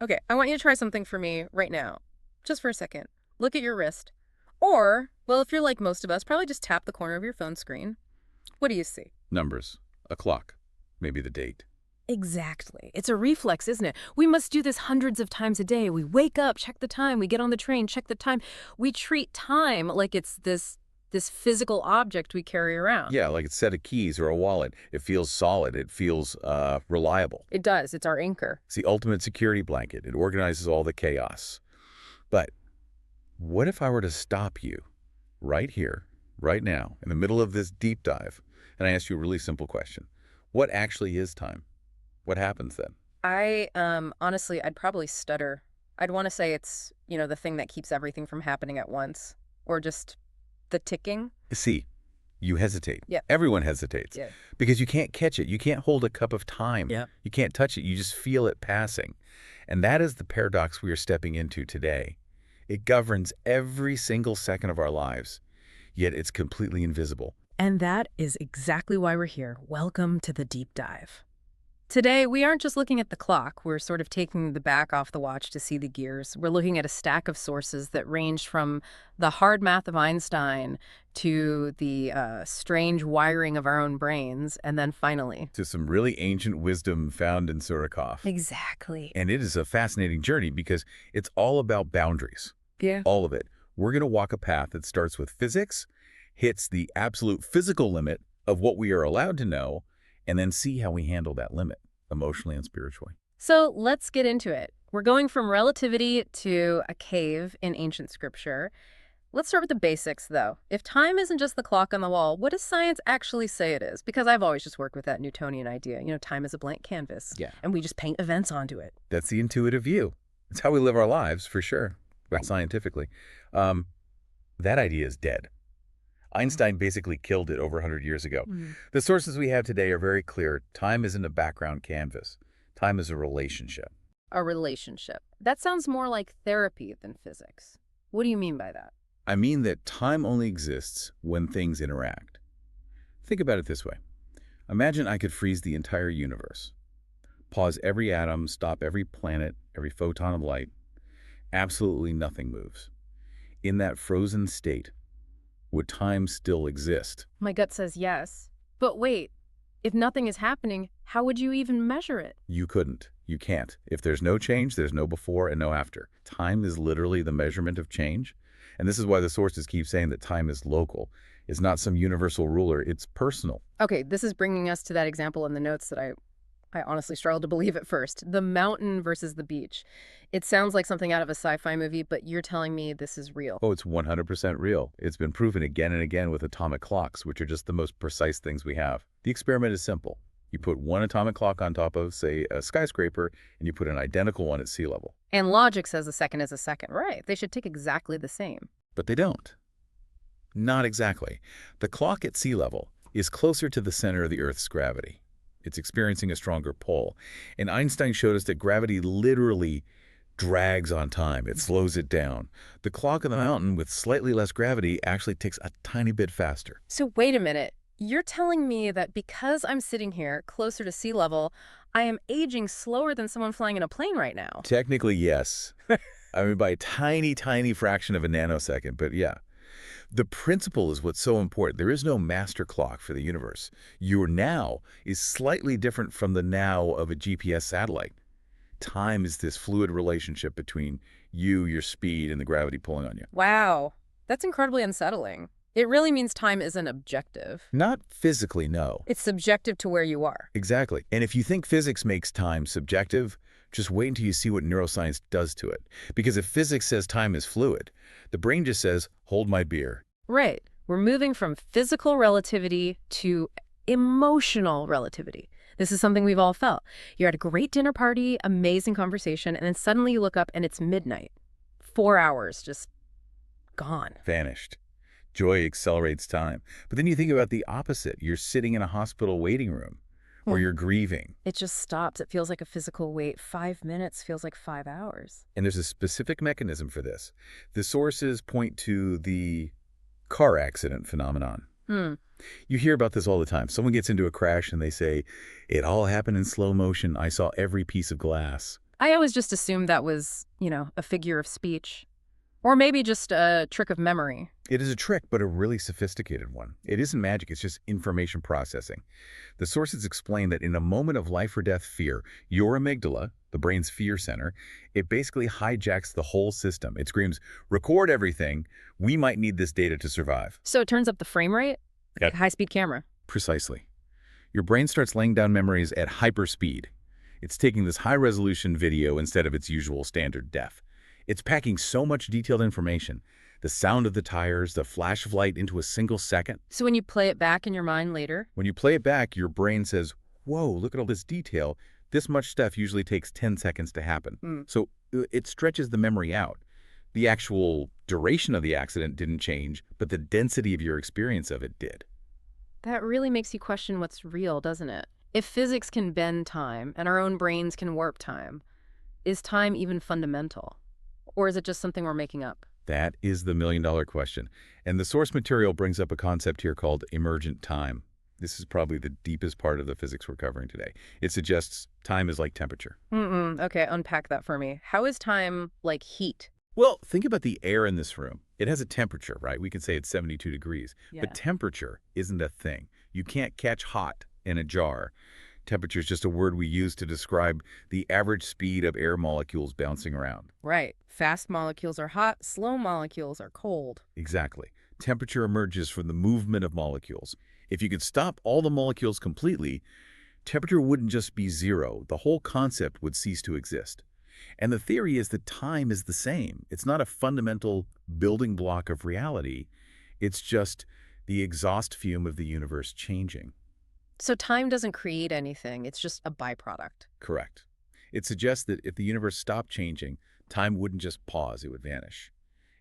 Okay, I want you to try something for me right now. Just for a second. Look at your wrist. Or, well, if you're like most of us, probably just tap the corner of your phone screen. What do you see? Numbers. A clock. Maybe the date. Exactly. It's a reflex, isn't it? We must do this hundreds of times a day. We wake up, check the time. We get on the train, check the time. We treat time like it's this physical object we carry around. Yeah, like a set of keys or a wallet. It feels solid. It feels reliable. It does. It's our anchor. It's the ultimate security blanket. It organizes all the chaos. But what if I were to stop you right here, right now, in the middle of this deep dive, and I asked you a really simple question? What actually is time? What happens then? I honestly, I'd probably stutter. I'd want to say it's, the thing that keeps everything from happening at once, or just the ticking. See, you hesitate. Yeah. Everyone hesitates. Yeah. Because you can't catch it. You can't hold a cup of time. Yeah. You can't touch it. You just feel it passing. And that is the paradox we are stepping into today. It governs every single second of our lives, yet it's completely invisible. And that is exactly why we're here. Welcome to the deep dive. Today, we aren't just looking at the clock. We're sort of taking the back off the watch to see the gears. We're looking at a stack of sources that range from the hard math of Einstein to the strange wiring of our own brains, and then finally, To some really ancient wisdom found in Surikov. exactly. And it is a fascinating journey because it's all about boundaries. Yeah. All of it. We're going to walk a path that starts with physics, hits the absolute physical limit of what we are allowed to know, and then see how we handle that limit, emotionally and spiritually. So let's get into it. We're going from relativity to a cave in ancient scripture. Let's start with the basics, though. If time isn't just the clock on the wall, what does science actually say it is? Because I've always just worked with that Newtonian idea. Time is a blank canvas. Yeah. And we just paint events onto it. That's the intuitive view. It's how we live our lives, for sure, but scientifically. That idea is dead. Einstein basically killed it over 100 years ago. The sources we have today are very clear. Time isn't a background canvas. Time is a relationship. A relationship. That sounds more like therapy than physics. What do you mean by that? I mean that time only exists when things interact. Think about it this way. Imagine I could freeze the entire universe. Pause every atom, stop every planet, every photon of light. Absolutely nothing moves. In that frozen state, would time still exist? My gut says yes. But wait, if nothing is happening, how would you even measure it? You couldn't. You can't. If there's no change, there's no before and no after. Time is literally the measurement of change. And this is why the sources keep saying that time is local. It's not some universal ruler. It's personal. Okay, this is bringing us to that example in the notes that I honestly struggled to believe at first. The mountain versus the beach. It sounds like something out of a sci-fi movie, but you're telling me this is real. Oh, it's 100% real. It's been proven again and again with atomic clocks, which are just the most precise things we have. The experiment is simple. You put one atomic clock on top of, say, a skyscraper, and you put an identical one at sea level. And logic says a second is a second. Right. They should tick exactly the same. But they don't. Not exactly. The clock at sea level is closer to the center of the Earth's gravity. It's experiencing a stronger pull. And Einstein showed us that gravity literally drags on time. It slows it down. The clock on the mountain with slightly less gravity actually ticks a tiny bit faster. So wait a minute. You're telling me that because I'm sitting here closer to sea level, I am aging slower than someone flying in a plane right now? Technically, yes. I mean, by a tiny, tiny fraction of a nanosecond, but yeah. The principle is what's so important. There is no master clock for the universe. Your now is slightly different from the now of a GPS satellite. Time is this fluid relationship between you, your speed, and the gravity pulling on you. Wow. That's incredibly unsettling. It really means time isn't objective. Not physically, no. It's subjective to where you are. Exactly. And if you think physics makes time subjective, just wait until you see what neuroscience does to it. Because if physics says time is fluid, the brain just says, hold my beer. Right. We're moving from physical relativity to emotional relativity. This is something we've all felt. You're at a great dinner party, amazing conversation, and then suddenly you look up and it's midnight. 4 hours just gone. Vanished. Joy accelerates time. But then you think about the opposite. You're sitting in a hospital waiting room, or you're grieving. It just stops. It feels like a physical wait. 5 minutes feels like 5 hours. And there's a specific mechanism for this. The sources point to the car accident phenomenon. You hear about this all the time. Someone gets into a crash and they say, it all happened in slow motion. I saw every piece of glass. I always just assumed that was, a figure of speech. Or maybe just a trick of memory. It is a trick, but a really sophisticated one. It isn't magic, it's just information processing. The sources explain that in a moment of life or death fear, your amygdala, the brain's fear center, it basically hijacks the whole system. It screams, record everything. We might need this data to survive. So it turns up the frame rate? Yep. Like a high-speed camera. Precisely. Your brain starts laying down memories at hyperspeed. It's taking this high-resolution video instead of its usual standard def. It's packing so much detailed information. The sound of the tires, the flash of light into a single second. So when you play it back in your mind later? When you play it back, your brain says, whoa, look at all this detail. This much stuff usually takes 10 seconds to happen. So it stretches the memory out. The actual duration of the accident didn't change, but the density of your experience of it did. That really makes you question what's real, doesn't it? If physics can bend time and our own brains can warp time, is time even fundamental? Or is it just something we're making up? That is the million-dollar question. And the source material brings up a concept here called emergent time. This is probably the deepest part of the physics we're covering today. It suggests time is like temperature. Okay, unpack that for me. How is time like heat? Well, think about the air in this room. It has a temperature, right? We can say it's 72 degrees. Yeah. But temperature isn't a thing. You can't catch hot in a jar. Temperature is just a word we use to describe the average speed of air molecules bouncing around. Right. Fast molecules are hot, slow molecules are cold. Exactly. Temperature emerges from the movement of molecules. If you could stop all the molecules completely, temperature wouldn't just be zero. The whole concept would cease to exist. And the theory is that time is the same. It's not a fundamental building block of reality. It's just the exhaust fume of the universe changing. So time doesn't create anything. It's just a byproduct. Correct. It suggests that if the universe stopped changing, time wouldn't just pause, it would vanish.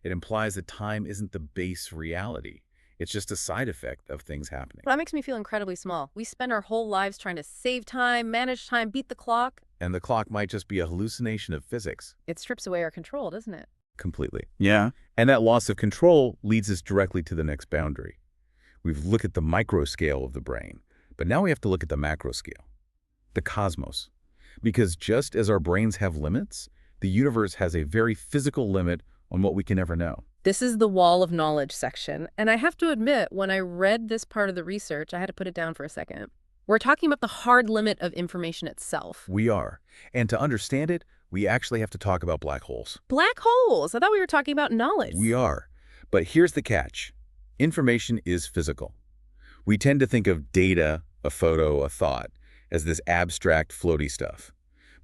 It implies that time isn't the base reality. It's just a side effect of things happening. That makes me feel incredibly small. We spend our whole lives trying to save time, manage time, beat the clock. And the clock might just be a hallucination of physics. It strips away our control, doesn't it? Completely. Yeah. And that loss of control leads us directly to the next boundary. We've looked at the micro scale of the brain, but now we have to look at the macro scale, the cosmos. Because just as our brains have limits, the universe has a very physical limit on what we can ever know. This is the wall of knowledge section. And I have to admit, when I read this part of the research, I had to put it down for a second. We're talking about the hard limit of information itself. We are. And to understand it, we actually have to talk about black holes. Black holes! I thought we were talking about knowledge. We are. But here's the catch. Information is physical. We tend to think of data, a photo, a thought, as this abstract, floaty stuff.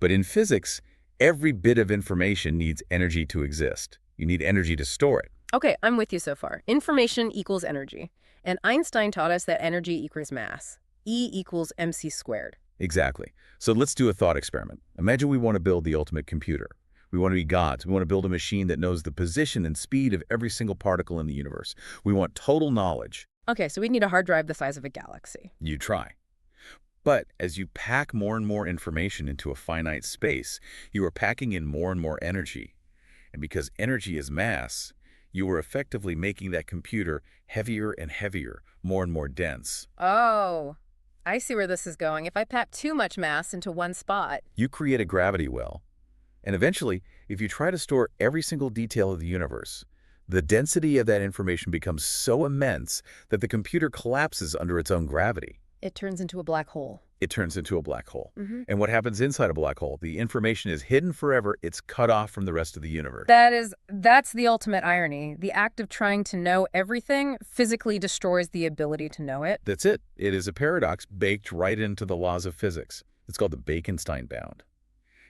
But in physics, every bit of information needs energy to exist. You need energy to store it. Okay, I'm with you so far. Information equals energy. And Einstein taught us that energy equals mass. E equals mc squared. Exactly. So let's do a thought experiment. Imagine we want to build the ultimate computer. We want to be gods. We want to build a machine that knows the position and speed of every single particle in the universe. We want total knowledge. Okay, so we need a hard drive the size of a galaxy. You try. But as you pack more and more information into a finite space, you are packing in more and more energy. And because energy is mass, you are effectively making that computer heavier and heavier, more and more dense. Oh, I see where this is going. If I pack too much mass into one spot. You create a gravity well. And eventually, if you try to store every single detail of the universe, the density of that information becomes so immense that the computer collapses under its own gravity. It turns into a black hole. It turns into a black hole. And what happens inside a black hole? The information is hidden forever. It's cut off from the rest of the universe. That's the ultimate irony. The act of trying to know everything physically destroys the ability to know it. That's it. It is a paradox baked right into the laws of physics. It's called the Bekenstein bound.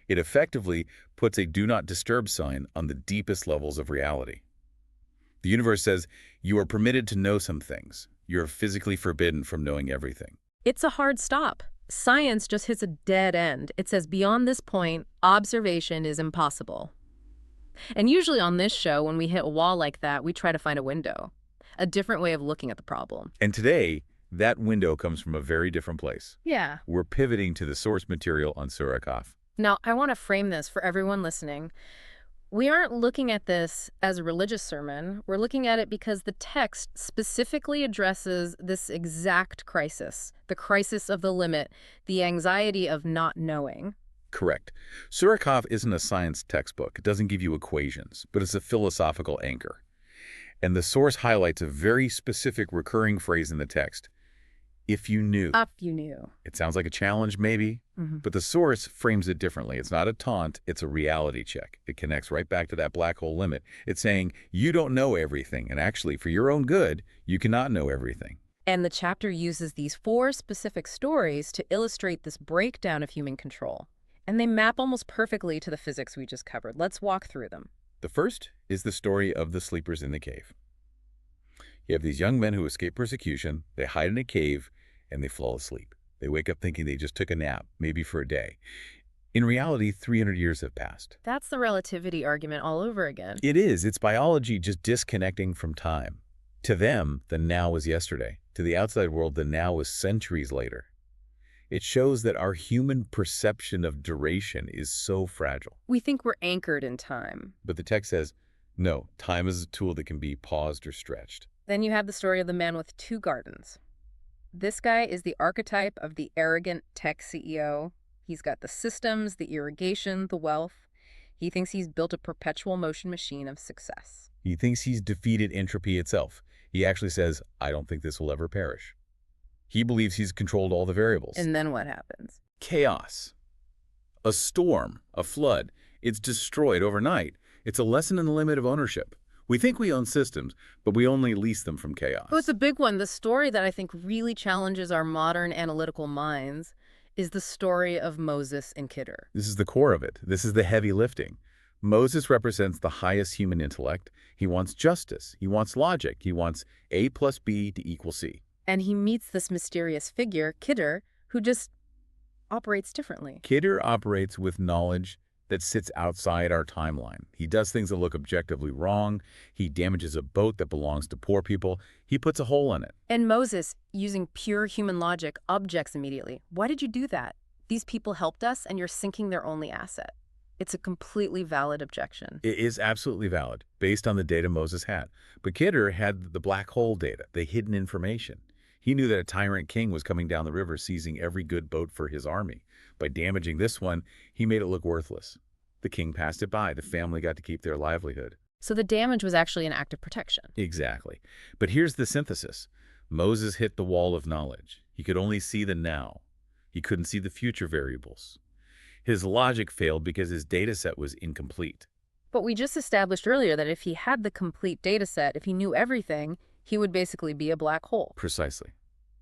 It effectively puts a do not disturb sign on the deepest levels of reality. The universe says, you are permitted to know some things. You're physically forbidden from knowing everything. It's a hard stop. Science just hits a dead end. It says beyond this point, observation is impossible. And usually on this show, when we hit a wall like that, we try to find a window, a different way of looking at the problem. And today, that window comes from a very different place. Yeah. We're pivoting to the source material on Surikov. Now, I want to frame this for everyone listening. We aren't looking at this as a religious sermon. We're looking at it because the text specifically addresses this exact crisis, the crisis of the limit, the anxiety of not knowing. Correct. Surikov isn't a science textbook. It doesn't give you equations, but it's a philosophical anchor. And the source highlights a very specific recurring phrase in the text. If you knew. Up you knew. It sounds like a challenge, maybe, but the source frames it differently. It's not a taunt, it's a reality check. It connects right back to that black hole limit. It's saying, you don't know everything, and actually, for your own good, you cannot know everything. And the chapter uses these 4 specific stories to illustrate this breakdown of human control. And they map almost perfectly to the physics we just covered. Let's walk through them. The first is the story of the sleepers in the cave. You have these young men who escape persecution, they hide in a cave, and they fall asleep. They wake up thinking they just took a nap, maybe for a day. In reality, 300 years have passed. That's the relativity argument all over again. It is. It's biology just disconnecting from time. To them, the now was yesterday. To the outside world, the now was centuries later. It shows that our human perception of duration is so fragile. We think we're anchored in time. But the text says, no, time is a tool that can be paused or stretched. Then you have the story of the man with 2 gardens. This guy is the archetype of the arrogant tech CEO. He's got the systems, the irrigation, the wealth. He thinks he's built a perpetual motion machine of success. He thinks he's defeated entropy itself. He actually says, I don't think this will ever perish. He believes he's controlled all the variables. And then what happens? Chaos. A storm, a flood. It's destroyed overnight. It's a lesson in the limit of ownership. We think we own systems, but we only lease them from chaos. Oh, it's a big one. The story that I think really challenges our modern analytical minds is the story of Moses and Kidder. This is the core of it. This is the heavy lifting. Moses represents the highest human intellect. He wants justice. He wants logic. He wants A plus B to equal C. And he meets this mysterious figure, Kidder, who just operates differently. Kidder operates with knowledge that sits outside our timeline. He does things that look objectively wrong. He damages a boat that belongs to poor people. He puts a hole in it. And Moses, using pure human logic, objects immediately. Why did you do that? These people helped us, and you're sinking their only asset. It's a completely valid objection. It is absolutely valid, based on the data Moses had. But Kidder had the black hole data, the hidden information. He knew that a tyrant king was coming down the river, seizing every good boat for his army. By damaging this one, he made it look worthless. The king passed it by. The family got to keep their livelihood. So the damage was actually an act of protection. Exactly. But here's the synthesis. Moses hit the wall of knowledge. He could only see the now. He couldn't see the future variables. His logic failed because his data set was incomplete. But we just established earlier that if he had the complete data set, if he knew everything, he would basically be a black hole. Precisely.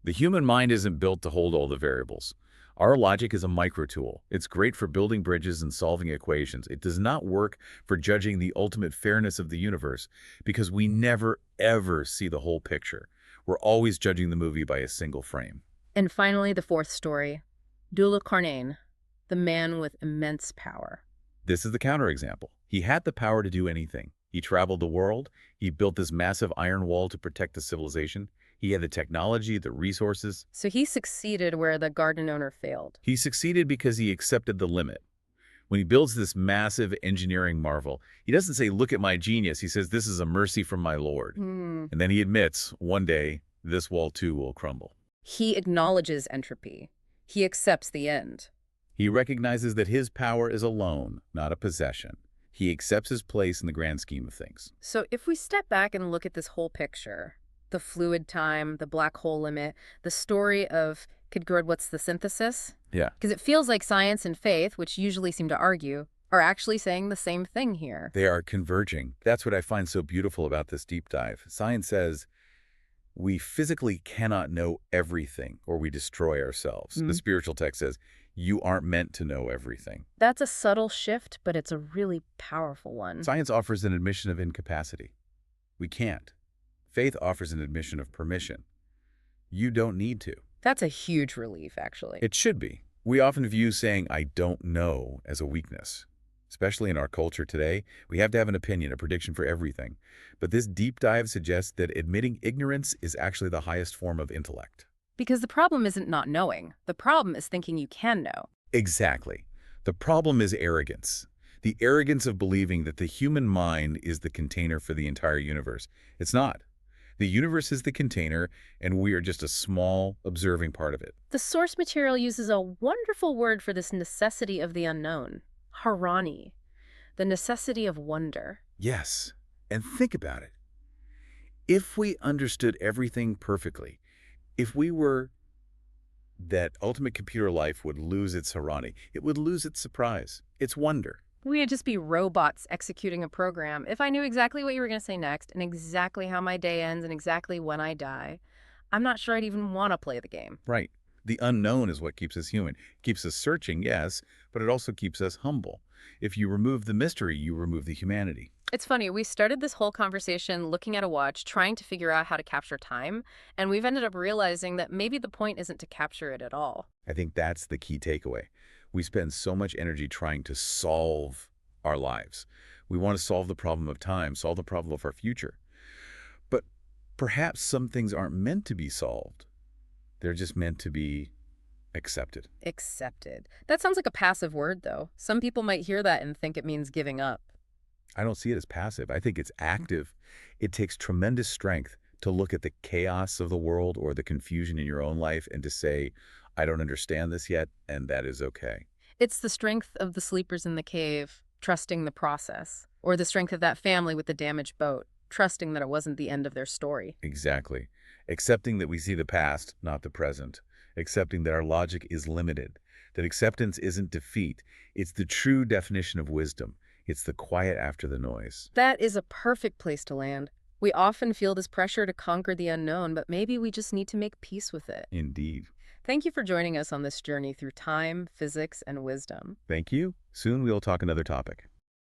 The human mind isn't built to hold all the variables. Our logic is a micro tool. It's great for building bridges and solving equations. It does not work for judging the ultimate fairness of the universe because we never, ever see the whole picture. We're always judging the movie by a single frame. And finally, the 4th story, Dula Carnain, the man with immense power. This is the counterexample. He had the power to do anything. He traveled the world. He built this massive iron wall to protect the civilization. He had the technology, the resources. So he succeeded where the garden owner failed. He succeeded because he accepted the limit. When he builds this massive engineering marvel, he doesn't say, look at my genius. He says, this is a mercy from my Lord. And then he admits, one day, this wall too will crumble. He acknowledges entropy. He accepts the end. He recognizes that his power is a loan, not a possession. He accepts his place in the grand scheme of things. So if we step back and look at this whole picture, the fluid time, the black hole limit, the story of Kidgord, what's the synthesis? Yeah. Because it feels like science and faith, which usually seem to argue, are actually saying the same thing here. They are converging. That's what I find so beautiful about this deep dive. Science says we physically cannot know everything or we destroy ourselves. The spiritual text says you aren't meant to know everything. That's a subtle shift, but it's a really powerful one. Science offers an admission of incapacity. We can't. Faith offers an admission of permission. You don't need to. That's a huge relief, actually. It should be. We often view saying, I don't know, as a weakness. Especially in our culture today, we have to have an opinion, a prediction for everything. But this deep dive suggests that admitting ignorance is actually the highest form of intellect. Because the problem isn't not knowing. The problem is thinking you can know. Exactly. The problem is arrogance. The arrogance of believing that the human mind is the container for the entire universe. It's not. The universe is the container, and we are just a small, observing part of it. The source material uses a wonderful word for this necessity of the unknown, harani, the necessity of wonder. Yes. And think about it. If we understood everything perfectly, if we were that ultimate computer life would lose its harmony. It would lose its surprise, its wonder. We'd just be robots executing a program. If I knew exactly what you were going to say next and exactly how my day ends and exactly when I die, I'm not sure I'd even want to play the game. Right. The unknown is what keeps us human. Keeps us searching, yes, but it also keeps us humble. If you remove the mystery, you remove the humanity. It's funny, we started this whole conversation looking at a watch, trying to figure out how to capture time, and we've ended up realizing that maybe the point isn't to capture it at all. I think that's the key takeaway. We spend so much energy trying to solve our lives. We want to solve the problem of time, solve the problem of our future. But perhaps some things aren't meant to be solved. They're just meant to be accepted. Accepted. That sounds like a passive word, though. Some people might hear that and think it means giving up. I don't see it as passive. I think it's active. It takes tremendous strength to look at the chaos of the world or the confusion in your own life and to say, I don't understand this yet, and that is okay. It's the strength of the sleepers in the cave, trusting the process, or the strength of that family with the damaged boat, trusting that it wasn't the end of their story. Exactly. Accepting that we see the past, not the present. Accepting that our logic is limited. That acceptance isn't defeat. It's the true definition of wisdom. It's the quiet after the noise. That is a perfect place to land. We often feel this pressure to conquer the unknown, but maybe we just need to make peace with it. Indeed. Thank you for joining us on this journey through time, physics, and wisdom. Thank you. Soon we'll talk another topic.